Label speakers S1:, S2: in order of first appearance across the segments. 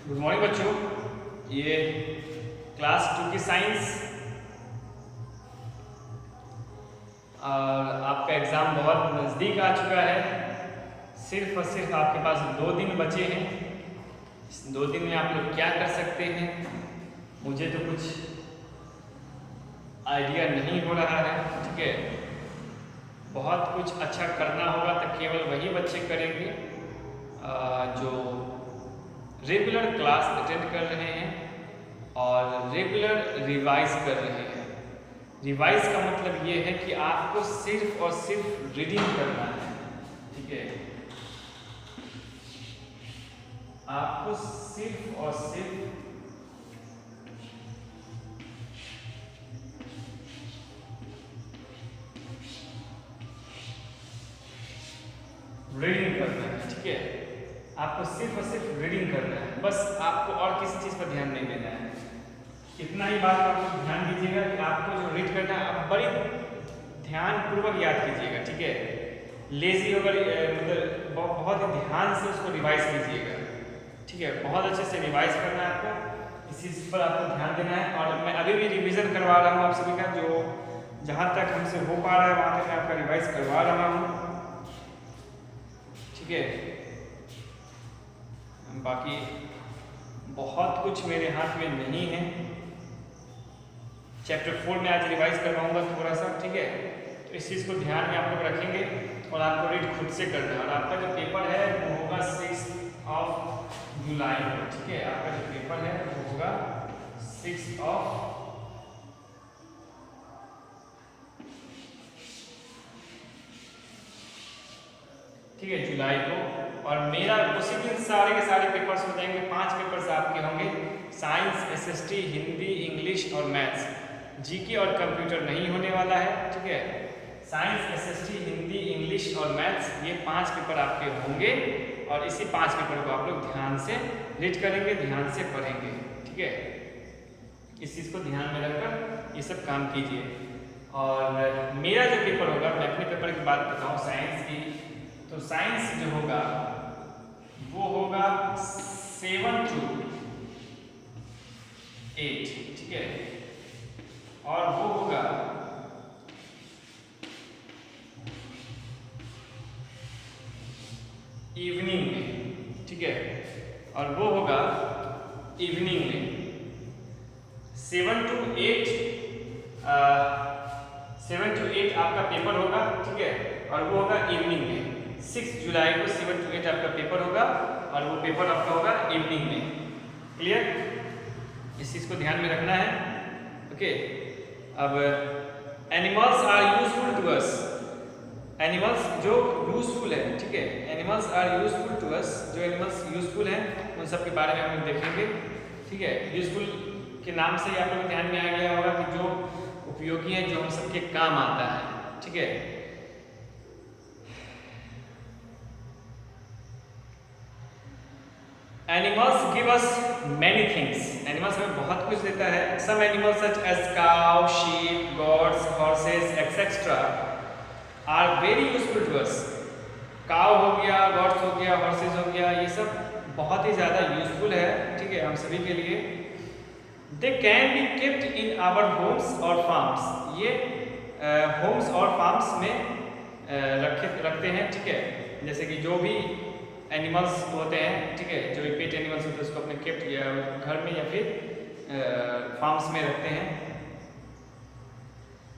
S1: Good morning बच्चों। ये class 2 की साइंस और आपका एग्ज़ाम बहुत नज़दीक आ चुका है। सिर्फ और सिर्फ आपके पास 2 दिन बचे हैं। इस 2 दिन में आप लोग क्या कर सकते हैं, मुझे तो कुछ आइडिया नहीं हो रहा है। ठीक है, बहुत कुछ अच्छा करना होगा तो केवल वही बच्चे करेंगे जो रेगुलर क्लास अटेंड कर रहे हैं और रेगुलर रिवाइज कर रहे हैं। रिवाइज का मतलब ये है कि आपको सिर्फ और सिर्फ रीडिंग करना है। ठीक है, आपको सिर्फ और सिर्फ रीडिंग करना है। ठीक है, आपको सिर्फ और सिर्फ रीडिंग करना है, बस आपको और किसी चीज़ पर ध्यान नहीं देना है। इतना ही बात पर आपको ध्यान दीजिएगा कि आपको जो रीड करना है आप बड़ी ध्यानपूर्वक याद कीजिएगा। ठीक है, लेजी होकर मतलब बहुत ही ध्यान से उसको रिवाइज कीजिएगा। ठीक है, बहुत अच्छे से रिवाइज करना है आपको, इस चीज़ पर आपको ध्यान देना है। और मैं अभी भी रिवीजन करवा रहा हूँ आप सभी का, जो जहाँ तक हमसे हो पा रहा है वहाँ तक मैं आपका रिवाइज करवा रहा हूँ। ठीक है, बाकी बहुत कुछ मेरे हाथ में नहीं है। चैप्टर 4 में आज रिवाइज करवाऊंगा थोड़ा सा। ठीक है, तो इस चीज़ को ध्यान में आप लोग रखेंगे और आपको रीड खुद से करना है। और आपका जो पेपर है वो होगा 6 जुलाई को। ठीक है, आपका जो पेपर है वो होगा 6 ठीक है जुलाई को। और मेरा उसी दिन सारे के सारे पेपर्स हो जाएंगे। 5 पेपर्स आपके होंगे, साइंस, एसएसटी, हिंदी, इंग्लिश और मैथ्स। जीके और कंप्यूटर नहीं होने वाला है। ठीक है, साइंस, एसएसटी, हिंदी, इंग्लिश और मैथ्स, ये 5 पेपर आपके होंगे। और इसी 5 पेपर को आप लोग ध्यान से रीड करेंगे, ध्यान से पढ़ेंगे। ठीक है, इस चीज़ को ध्यान में रखकर ये सब काम कीजिए। और मेरा जो पेपर होगा, मैं अपने पेपर की बात करता हूँ साइंस की, तो साइंस जो होगा वो होगा 7 to 8। ठीक है, और वो होगा इवनिंग में। ठीक है, और वो होगा इवनिंग में 7 to 8 7 to 8 आपका पेपर होगा। ठीक है, और वो होगा इवनिंग में। 6 जुलाई को 7 to 8 आपका पेपर होगा और वो पेपर आपका होगा इवनिंग में। क्लियर, इस चीज़ को ध्यान में रखना है। ओके, अब animals are useful to us. Animals जो यूजफुल है, ठीक है, animals are useful to us, जो एनिमल्स यूजफुल हैं उन सब के बारे में हम लोग देखेंगे। ठीक है, यूजफुल के नाम से ही आप लोग ध्यान में आ गया होगा कि जो उपयोगी है, जो हम सबके काम आता है। ठीक है, animals give us many things. Animals हमें बहुत कुछ देता है। Some animals such as cow, sheep, goats, horses etcetera are very useful to us. Cow हो गया, गॉड्स हो गया, हॉर्सेस हो गया, ये सब बहुत ही ज़्यादा यूजफुल है। ठीक है, हम सभी के लिए। They can be kept in our homes और फार्म्स। ये होम्स और फार्म्स में रखते हैं। ठीक है, जैसे कि जो भी एनिमल्स होते हैं, ठीक है, जो भी पेट एनिमल्स होते हैं उसको अपने केप्ट या घर में या फिर फार्म्स में रखते हैं।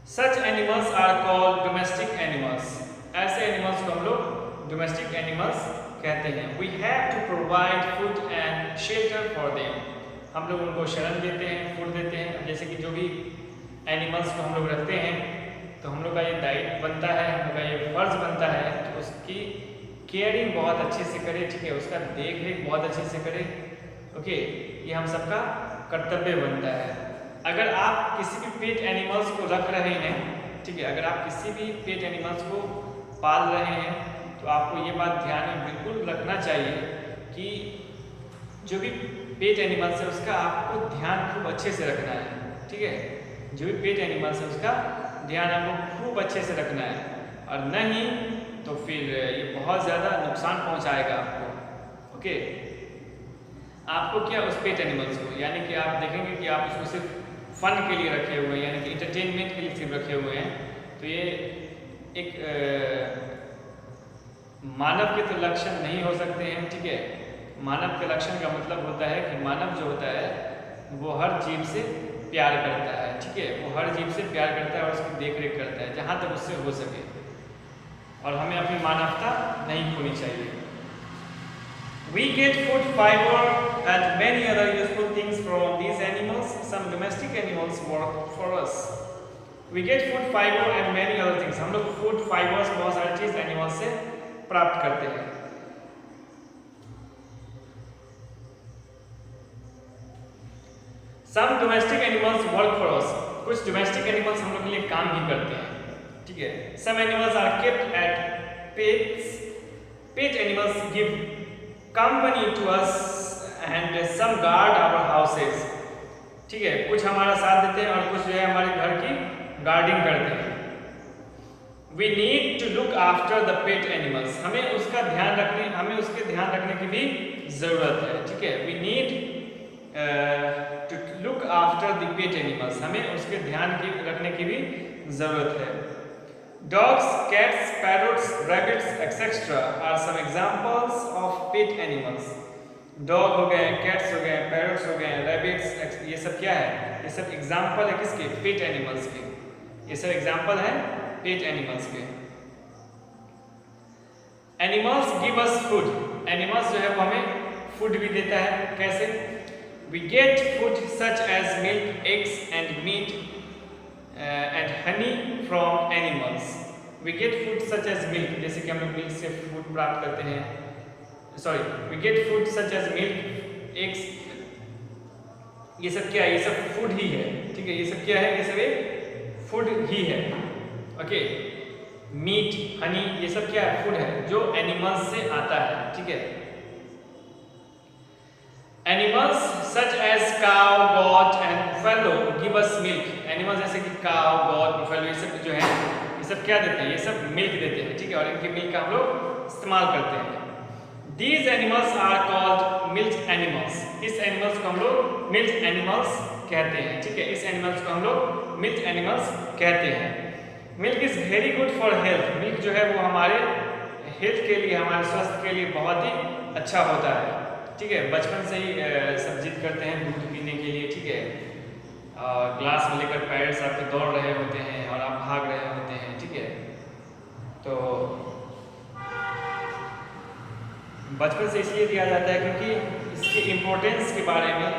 S1: Such animals are called domestic animals. ऐसे एनिमल्स को हम लोग डोमेस्टिक एनिमल्स कहते हैं। We have to provide food and shelter for them. हम लोग उनको शरण देते हैं, फूड देते हैं। जैसे कि जो भी एनिमल्स को हम लोग रखते हैं तो हम लोग का ये दायित्व बनता है, हम लोग का ये फर्ज बनता है कि उसकी केयरिंग बहुत अच्छे से करें। ठीक है, उसका देख रेख बहुत अच्छे से करें। ओके, ये हम सबका कर्तव्य बनता है। अगर आप किसी भी पेट एनिमल्स को रख रहे हैं, ठीक है, अगर आप किसी भी पेट एनिमल्स को पाल रहे हैं तो आपको ये बात ध्यान में बिल्कुल रखना चाहिए कि जो भी पेट एनिमल्स है उसका आपको ध्यान खूब अच्छे से रखना है। ठीक है, जो भी पेट एनिमल्स है उसका ध्यान आपको खूब अच्छे से रखना है, और नहीं तो फिर ये बहुत ज़्यादा नुकसान पहुंचाएगा आपको। ओके, आपको क्या उस पेट एनिमल्स को, यानी कि आप देखेंगे कि आप उसको सिर्फ फन के लिए रखे हुए हैं, यानी कि इंटरटेनमेंट के लिए सिर्फ रखे हुए हैं, तो ये एक मानव के तो लक्षण नहीं हो सकते हैं। ठीक है, मानव के लक्षण का मतलब होता है कि मानव जो होता है वो हर जीव से प्यार करता है। ठीक है, वो हर जीव से प्यार करता है और उसकी देख रेख करता है जहाँ तक उससे हो सके, और हमें अपनी मानवता नहीं खोनी चाहिए। We get food, fiber and many other useful things from these animals. Some domestic animals work for us. We get food, fiber and many other things. हम लोग फूड फाइबर्स बहुत सारी चीज एनिमल से प्राप्त करते हैं। Some domestic animals work for us. कुछ डोमेस्टिक एनिमल्स हम लोग के लिए काम भी करते हैं। ठीक है, some animals are kept at pets. Pet animals give company to us and some guard our houses. ठीक है, कुछ हमारा साथ देते हैं और कुछ जो है हमारे घर की गार्डिंग करते हैं। We need to look after the pet animals. हमें उसके ध्यान रखने की भी जरूरत है। ठीक है, we need to look after the pet animals. हमें उसके ध्यान रखने की भी जरूरत है। Dogs, cats, parrots, rabbits, etc. are some examples of pet animals. Dog हो गए, cats हो गए, parrots हो गए, rabbits, ये सब क्या है? ये सब एग्जाम्पल है किसके? पेट एनिमल्स के। ये सब एग्जाम्पल है पेट एनिमल्स के। एनिमल्स गिव अस फूड। एनिमल्स जो है वो हमें फूड भी देता है। कैसे? We get food such as milk, eggs and meat and honey from animals. We get food such as milk, जैसे कि हम लोग मिल्क से फूड प्राप्त करते हैं। we get food such as milk, eggs, ये सब क्या है? ये सब फूड ही है। ठीक है, ये सब क्या है? ये सब एक फूड ही है। ओके, मीट, हनी, ये सब क्या है? फूड है जो एनिमल्स से आता है। ठीक है, Animals such as cow, goat and buffalo give us milk. Animals जैसे कि cow, goat, buffalo ये सब जो है ये सब क्या देते हैं? ये सब मिल्क देते हैं। ठीक है, और इनके मिल्क का हम लोग इस्तेमाल करते हैं। These animals are called milk animals. इस एनिमल्स को हम लोग मिल्क एनिमल्स कहते हैं। ठीक है, इस एनिमल्स को हम लोग मिल्क एनिमल्स कहते हैं। Milk is very good for health. Milk जो है वो हमारे हेल्थ के लिए, हमारे स्वास्थ्य के लिए बहुत ही अच्छा होता है। ठीक है, बचपन से ही सब जिद करते हैं दूध पीने के लिए। ठीक है, ग्लास में लेकर पेरेंट्स आपके दौड़ रहे होते हैं और आप भाग रहे होते हैं। ठीक है, तो बचपन से इसलिए दिया जाता है क्योंकि इसके इम्पोर्टेंस के बारे में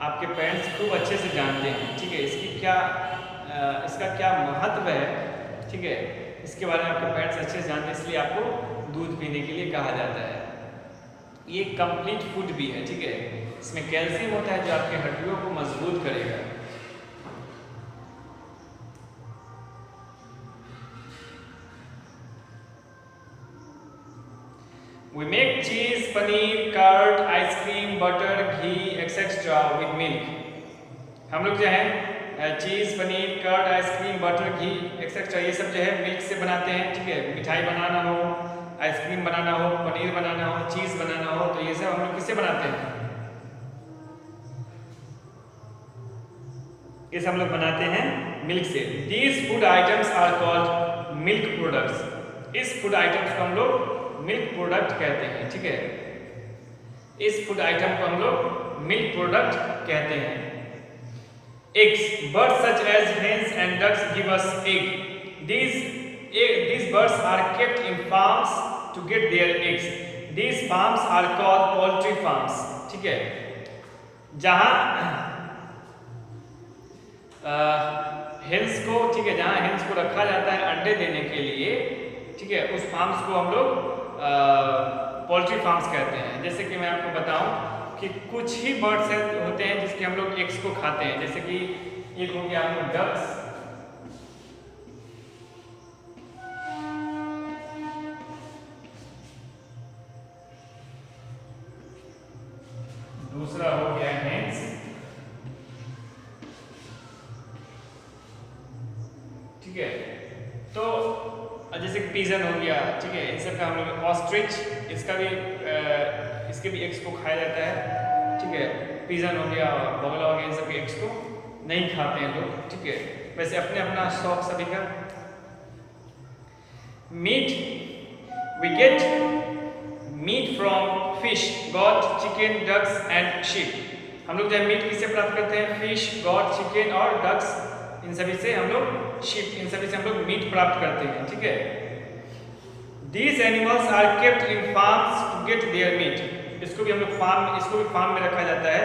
S1: आपके पेरेंट्स खूब अच्छे से जानते हैं। ठीक है, इसका क्या महत्व है। ठीक है, इसके बारे में आपके पेरेंट्स अच्छे से जानते हैं, इसलिए आपको दूध पीने के लिए कहा जाता है। ये कंप्लीट फूड भी है। ठीक है, इसमें कैल्शियम होता है जो आपकी हड्डियों को मजबूत करेगा। We make cheese, paneer, curd, ice cream, butter, ghee, etc. with milk. हम लोग जो है चीज, पनीर, कर्ड, आइसक्रीम, बटर, घी एक्सेट्रा ये सब जो है मिल्क से बनाते हैं। ठीक है, मिठाई बनाना हो, आइसक्रीम बनाना हो, पनीर बनाना हो, चीज बनाना हो, तो ये सब हम लोग किससे बनाते हैं? ये सब हम लोग बनाते हैं मिल्क से। These food items are called milk products. इस फूड आइटम्स को हम लोग मिल्क प्रोडक्ट कहते हैं। ठीक है, इस फूड आइटम को हम लोग मिल्क प्रोडक्ट कहते हैं। Eggs, birds such as hens and ducks give us egg. These birds are kept in farms to get their eggs. These farms are called poultry farms. ठीक है, जहाँ हेंस को, ठीक है, जहाँ हेंस को रखा जाता है अंडे देने के लिए, ठीक है, उस फार्म्स को हम लोग पोल्ट्री फार्म्स कहते हैं। जैसे कि मैं आपको बताऊं कि कुछ ही बर्ड्स होते हैं जिसके हम लोग एग्स को खाते हैं। जैसे कि एक हो गया हम लोग डक्स, दूसरा हो गया हेंस, ठीक है, तो जैसे कि पिजन हो गया, ठीक है, इन सब का हम लोग ऑस्ट्रिच, इसके भी एग्स को खाया जाता है। ठीक है, पिजन हो गया, बगुला हो गया, इन सब के एग्स को नहीं खाते हैं लोग, ठीक है। वैसे अपने अपना शौक सभी का। Meat, we get meat from fish, goat, chicken, ducks and sheep. हम लोग जो है मीट किससे प्राप्त करते हैं? फिश, गॉट, चिकन और डक्स, इन सभी से हम लोग, शीप, इन सभी से हम लोग मीट प्राप्त करते हैं, ठीक है। These animals are kept in farms to get their meat। इसको भी हम लोग इसको भी फार्म में रखा जाता है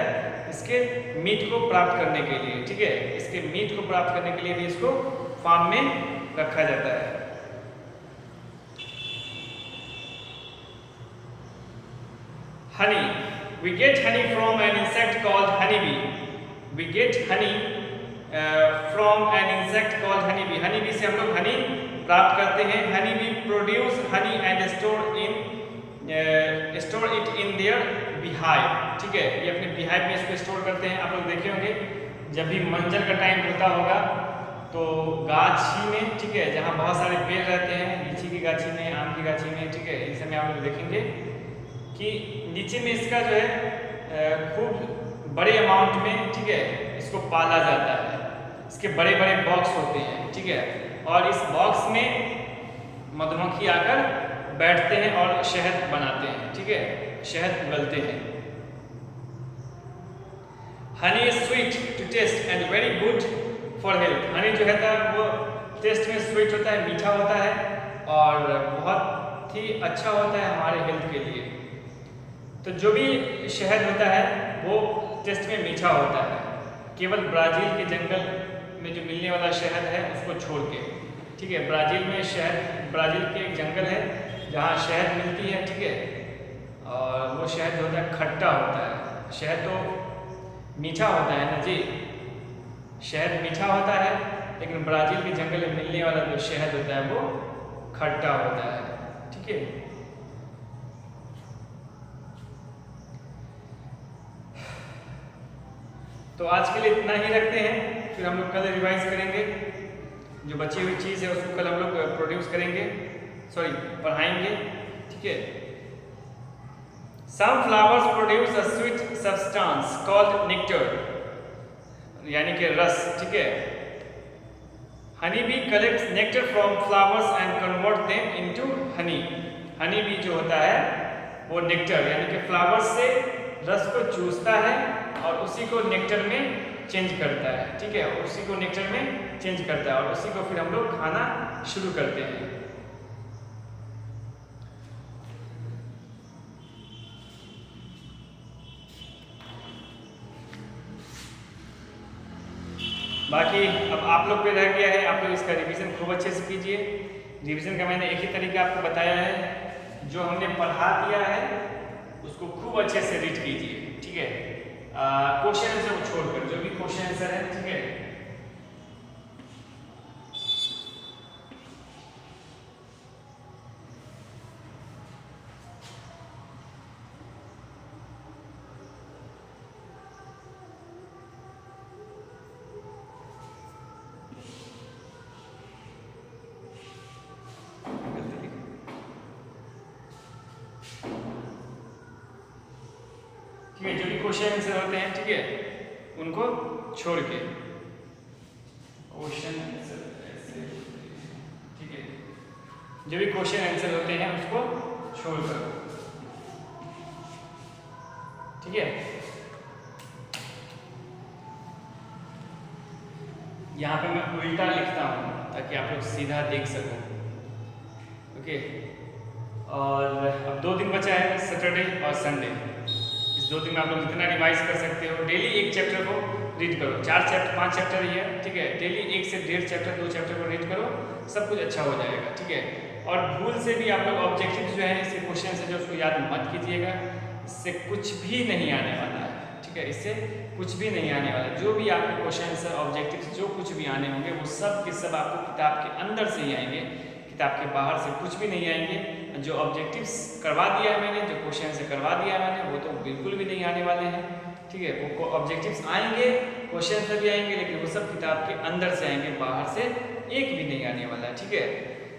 S1: इसके मीट को प्राप्त करने के लिए, ठीक है। इसके मीट को प्राप्त करने के लिए भी इसको फार्म में रखा जाता है। Honey, we get honey from an insect called honeybee। We get honey from an insect called honeybee। honeybee से हम लोग हनी प्राप्त करते हैं। honeybee produce honey and store it in their beehive, ठीक है। ये अपने beehive में इसको स्टोर करते हैं। आप लोग देखे होंगे जब भी मंजर का टाइम होता होगा तो गाछी में, ठीक है, जहाँ बहुत सारे पेड़ रहते हैं, लीची की गाछी में, आम की गाछी में, ठीक है, इस समय आप लोग देखेंगे कि नीचे में इसका जो है खूब बड़े अमाउंट में, ठीक है, इसको पाला जाता है। इसके बड़े बड़े बॉक्स होते हैं, ठीक है, और इस बॉक्स में मधुमक्खी आकर बैठते हैं और शहद बनाते हैं, ठीक है, शहद उगलते हैं। Honey is sweet to taste and very good for health. Honey जो है वो टेस्ट में स्वीट होता है, मीठा होता है और बहुत ही अच्छा होता है हमारे हेल्थ के लिए। तो जो भी शहद होता है वो टेस्ट में मीठा होता है, केवल ब्राज़ील के जंगल में जो मिलने वाला शहद है उसको छोड़ के, ठीक है। ब्राज़ील में ब्राज़ील के एक जंगल है जहाँ शहद मिलती है, ठीक है, और वो शहद होता है खट्टा होता है। शहद तो मीठा होता है ना जी, शहद मीठा होता है, लेकिन ब्राज़ील के जंगल में मिलने वाला जो शहद होता है वो खट्टा होता है, ठीक है। तो आज के लिए इतना ही रखते हैं, फिर हम लोग कल रिवाइज करेंगे। जो बची हुई चीज़ है उसको कल हम लोग प्रोड्यूस करेंगे, पढ़ाएंगे, ठीक है। Some flowers produce a sweet substance called nectar, यानी कि रस, ठीक है। Honey bee collects nectar from flowers and convert them into honey। Honey bee जो होता है वो नेक्टर यानी कि फ्लावर्स से रस को चूसता है और उसी को नेक्टर में चेंज करता है, ठीक है, उसी को नेक्टर में चेंज करता है और उसी को फिर हम लोग खाना शुरू करते हैं। बाकी अब आप लोग पे रह गया है, आप लोग इसका रिवीजन खूब अच्छे से कीजिए। रिवीजन का मैंने एक ही तरीका आपको बताया है, जो हमने पढ़ा दिया है उसको खूब अच्छे से रीड कीजिए, ठीक है। क्वेश्चन आंसर को छोड़कर जो भी क्वेश्चन आंसर है, ठीक है, ठीक है, जो भी क्वेश्चन आंसर होते हैं, ठीक है, उनको छोड़ के क्वेश्चन आंसर ऐसे, ठीक है, जो भी क्वेश्चन आंसर होते हैं उसको छोड़कर, ठीक है। यहाँ पे मैं उल्टा लिखता हूँ ताकि आप लोग सीधा देख सको, ओके। और अब 2 दिन बचा है, सैटरडे और संडे। 2 दिन में आप लोग जितना रिवाइज कर सकते हो, डेली एक चैप्टर को रीड करो। 4 चैप्टर 5 चैप्टर ही है, ठीक है, डेली 1 से 1.5 चैप्टर 2 चैप्टर को रीड करो, सब कुछ अच्छा हो जाएगा, ठीक है। और भूल से भी आप लोग ऑब्जेक्टिव जो है इसके क्वेश्चन से जो उसको याद मत कीजिएगा, इससे कुछ भी नहीं आने वाला है, ठीक है, इससे कुछ भी नहीं आने वाला। जो भी आपके क्वेश्चन आंसर ऑब्जेक्टिव जो कुछ भी आने होंगे वो सब के सब आपको किताब के अंदर से ही आएंगे, किताब के बाहर से कुछ भी नहीं आएंगे। जो ऑब्जेक्टिव्स करवा दिया है मैंने, जो क्वेश्चन से करवा दिया है मैंने, वो तो बिल्कुल भी नहीं आने वाले हैं, ठीक है। वो ऑब्जेक्टिव्स आएंगे, क्वेश्चन से भी आएंगे, लेकिन वो सब किताब के अंदर से आएंगे, बाहर से एक भी नहीं आने वाला है, ठीक है।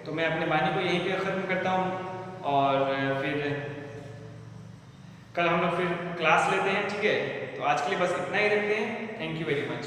S1: तो मैं अपने वाणी को यहीं पे ख़त्म करता हूँ और फिर कल हम लोग फिर क्लास लेते हैं, ठीक है। तो आज के लिए बस इतना ही रखते हैं। Thank you very much.